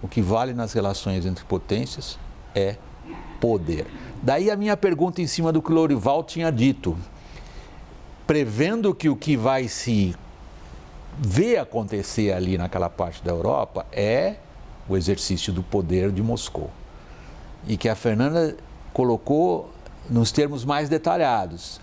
O que vale nas relações entre potências é poder. Daí a minha pergunta em cima do que o Lorival tinha dito, prevendo que o que vai se ver acontecer ali naquela parte da Europa é o exercício do poder de Moscou. E que a Fernanda colocou nos termos mais detalhados.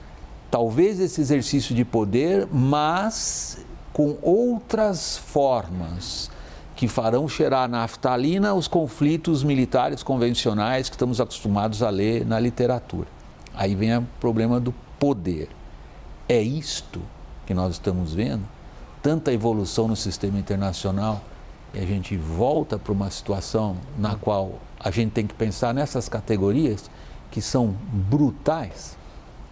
Talvez esse exercício de poder, mas com outras formas que farão cheirar a naftalina os conflitos militares convencionais que estamos acostumados a ler na literatura. Aí vem o problema do poder. É isto que nós estamos vendo? Tanta evolução no sistema internacional e a gente volta para uma situação na qual a gente tem que pensar nessas categorias que são brutais.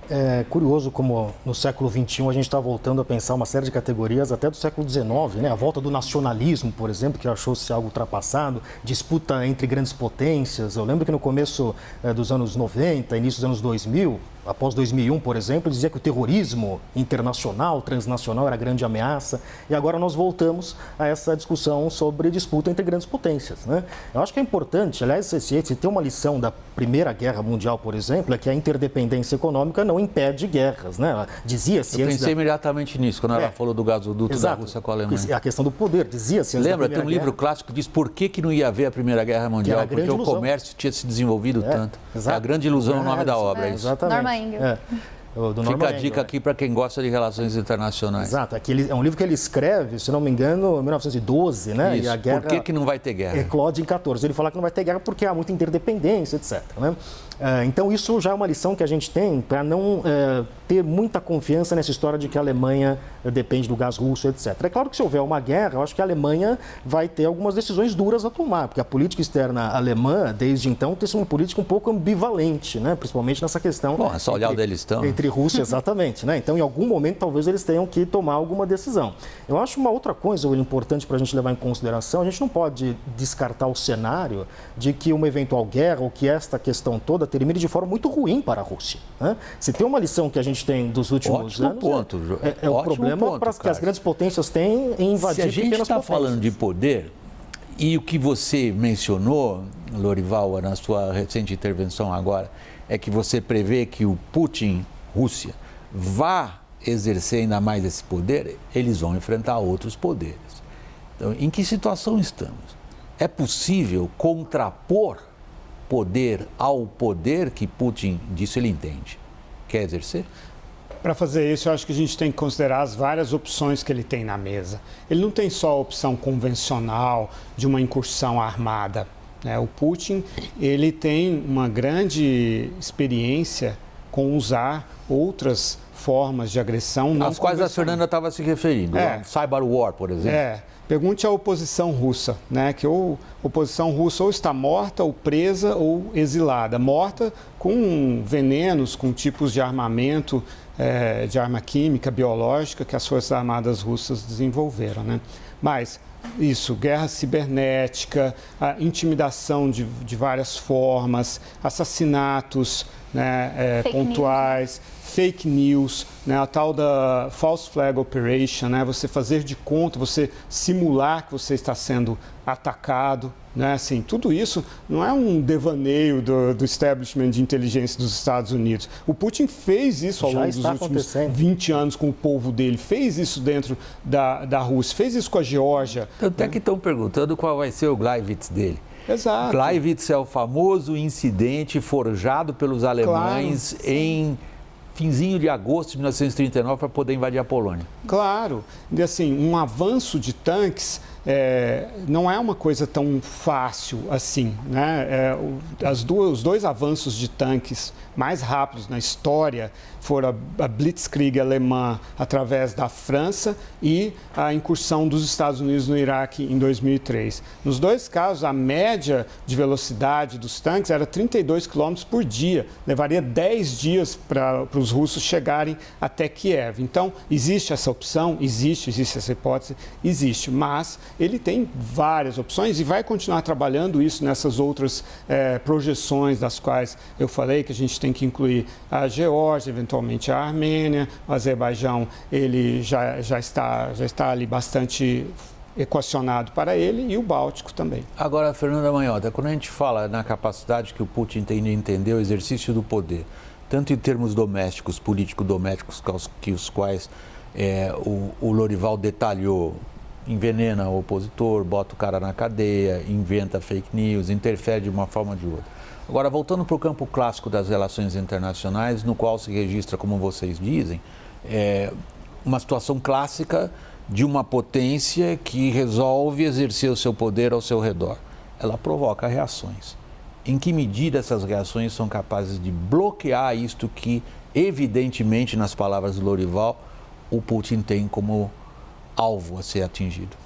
É curioso como no século XXI a gente está voltando a pensar uma série de categorias até do século XIX, né? A volta do nacionalismo, por exemplo, que achou-se algo ultrapassado, disputa entre grandes potências. Eu lembro que no começo dos anos 90, início dos anos 2000, após 2001, por exemplo, dizia que o terrorismo internacional, transnacional era a grande ameaça. E agora nós voltamos a essa discussão sobre disputa entre grandes potências, né? Eu acho que é importante, aliás, se tem uma lição da Primeira Guerra Mundial, por exemplo, é que a interdependência econômica não impede guerras, né? Dizia-se... Eu pensei imediatamente nisso, quando ela falou do gasoduto da Rússia com a Alemanha. A questão do poder, dizia-se... Lembra, tem um livro clássico que diz por que não ia haver a Primeira Guerra Mundial, porque o comércio tinha se desenvolvido tanto. É a grande ilusão, o nome da obra, é isso. Exatamente. Fica a dica aqui para quem gosta de relações internacionais. Exato, é um livro que ele escreve, se não me engano, em 1912, né? Isso. E a guerra por que não vai ter guerra? Eclode em 14. Ele fala que não vai ter guerra porque há muita interdependência, etc. Né? Então isso já é uma lição que a gente tem para não ter muita confiança nessa história de que a Alemanha depende do gás russo, etc. É claro que se houver uma guerra, eu acho que a Alemanha vai ter algumas decisões duras a tomar, porque a política externa alemã, desde então, tem sido uma política um pouco ambivalente, né? Principalmente nessa questão... Bom, é só olhar onde eles estão. Entre Rússia, exatamente. Né? Então, em algum momento, talvez eles tenham que tomar alguma decisão. Eu acho uma outra coisa importante para a gente levar em consideração, a gente não pode descartar o cenário de que uma eventual guerra ou que esta questão toda termine de forma muito ruim para a Rússia. Né? Se tem uma lição que a gente tem dos últimos anos, é o problema que as grandes potências têm em invadir pequenas potências. Se a gente está falando de poder, e o que você mencionou, Lorival, na sua recente intervenção agora, é que você prevê que o Putin, Rússia, vá exercer ainda mais esse poder, eles vão enfrentar outros poderes. Então, em que situação estamos? É possível contrapor poder ao poder que Putin disse ele entende? Quer exercer? Para fazer isso, eu acho que a gente tem que considerar as várias opções que ele tem na mesa. Ele não tem só a opção convencional de uma incursão armada. O Putin, ele tem uma grande experiência com usar outras formas de agressão não às quais a Fernanda estava se referindo. Cyber War, por exemplo. Pergunte à oposição russa, que a oposição russa ou está morta, ou presa, ou exilada. Morta com venenos, com tipos de armamento, de arma química, biológica, que as Forças Armadas russas desenvolveram. Mas isso, guerra cibernética, a intimidação de várias formas, assassinatos pontuais, fake news, a tal da false flag operation, você fazer de conta, você simular que você está sendo atacado, assim, tudo isso não é um devaneio do establishment de inteligência dos Estados Unidos. O Putin fez isso ao longo dos últimos 20 anos com o povo dele, fez isso dentro da Rússia, fez isso com a Geórgia. Até que estão perguntando qual vai ser o Gleiwitz dele. Exato. Gleiwitz é o famoso incidente forjado pelos alemães em finzinho de agosto de 1939 para poder invadir a Polônia. Claro. E assim, um avanço de tanques não é uma coisa tão fácil assim, os dois avanços de tanques mais rápidos na história foram a Blitzkrieg alemã através da França e a incursão dos Estados Unidos no Iraque em 2003. Nos dois casos, a média de velocidade dos tanques era 32 km por dia. Levaria 10 dias para os russos chegarem até Kiev. Então, existe essa opção? Existe essa hipótese? Existe, mas ele tem várias opções e vai continuar trabalhando isso nessas outras projeções das quais eu falei, que a gente tem que incluir a Geórgia, eventualmente a Armênia, o Azerbaijão, ele já está ali bastante equacionado para ele, e o Báltico também. Agora, Fernanda Manhota, quando a gente fala na capacidade que o Putin tem de entender o exercício do poder, tanto em termos domésticos, político-domésticos, que os quais o Lorival detalhou, envenena o opositor, bota o cara na cadeia, inventa fake news, interfere de uma forma ou de outra. Agora, voltando para o campo clássico das relações internacionais, no qual se registra, como vocês dizem, uma situação clássica de uma potência que resolve exercer o seu poder ao seu redor. Ela provoca reações. Em que medida essas reações são capazes de bloquear isto que, evidentemente, nas palavras do Lorival, o Putin tem como alvo a ser atingido?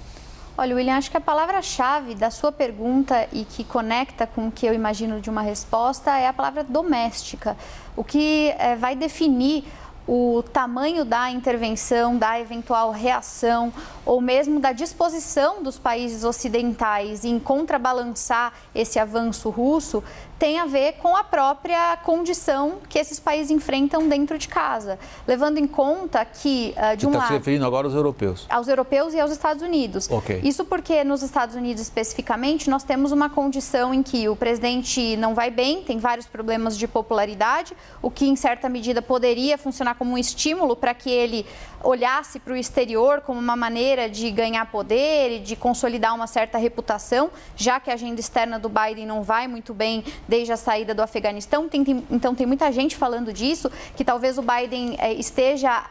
Olha, William, acho que a palavra-chave da sua pergunta e que conecta com o que eu imagino de uma resposta é a palavra doméstica. O que vai definir o tamanho da intervenção, da eventual reação ou mesmo da disposição dos países ocidentais em contrabalançar esse avanço russo tem a ver com a própria condição que esses países enfrentam dentro de casa, levando em conta que, de um lado... Você está se referindo agora aos europeus? Aos europeus e aos Estados Unidos. Okay. Isso porque nos Estados Unidos especificamente nós temos uma condição em que o presidente não vai bem, tem vários problemas de popularidade, o que em certa medida poderia funcionar como um estímulo para que ele olhasse para o exterior como uma maneira de ganhar poder e de consolidar uma certa reputação, já que a agenda externa do Biden não vai muito bem desde a saída do Afeganistão. Então tem muita gente falando disso, que talvez o Biden esteja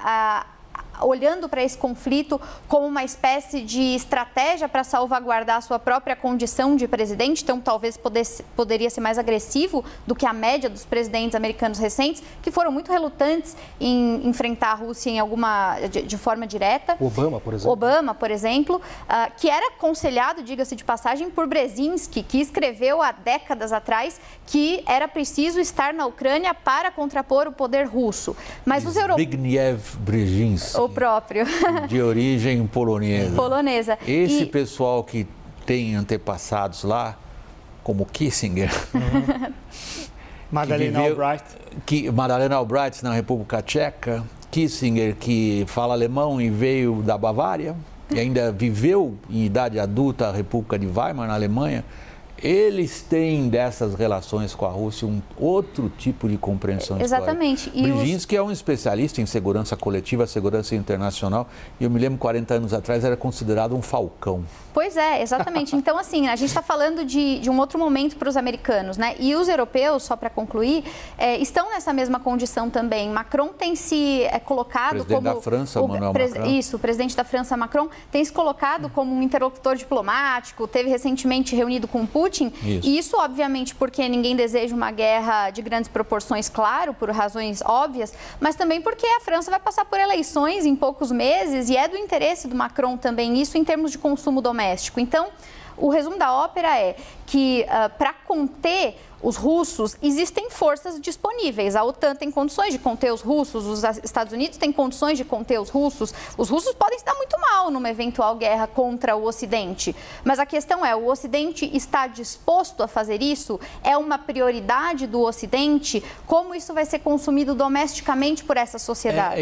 olhando para esse conflito como uma espécie de estratégia para salvaguardar a sua própria condição de presidente, então talvez poderia ser mais agressivo do que a média dos presidentes americanos recentes, que foram muito relutantes em enfrentar a Rússia de forma direta. Obama, por exemplo. Que era aconselhado, diga-se de passagem, por Brzezinski, que escreveu há décadas atrás que era preciso estar na Ucrânia para contrapor o poder russo. Mas os europeus... Zbigniew Brzezinski. O próprio. De origem polonesa. Polonesa. Esse pessoal que tem antepassados lá, como Kissinger. Madalena Albright. Madalena Albright na República Tcheca. Kissinger, que fala alemão e veio da Bavária e ainda viveu em idade adulta a República de Weimar, na Alemanha. Eles têm dessas relações com a Rússia um outro tipo de compreensão Exatamente. histórica. Brzezinski é um especialista em segurança coletiva, segurança internacional, e eu me lembro 40 anos atrás era considerado um falcão. Pois é, exatamente. Então, assim, a gente está falando de um outro momento para os americanos, né? E os europeus, só para concluir, estão nessa mesma condição também. Macron tem se colocado como... da França, Emmanuel Macron. Isso, o presidente da França, Macron, tem se colocado como um interlocutor diplomático, teve recentemente reunido com Putin. E isso, obviamente, porque ninguém deseja uma guerra de grandes proporções, claro, por razões óbvias, mas também porque a França vai passar por eleições em poucos meses e é do interesse do Macron também isso em termos de consumo doméstico. Então, o resumo da ópera é que para conter os russos, existem forças disponíveis. A OTAN tem condições de conter os russos, os Estados Unidos têm condições de conter os russos. Os russos podem se dar muito mal numa eventual guerra contra o Ocidente. Mas a questão é, o Ocidente está disposto a fazer isso? É uma prioridade do Ocidente? Como isso vai ser consumido domesticamente por essa sociedade?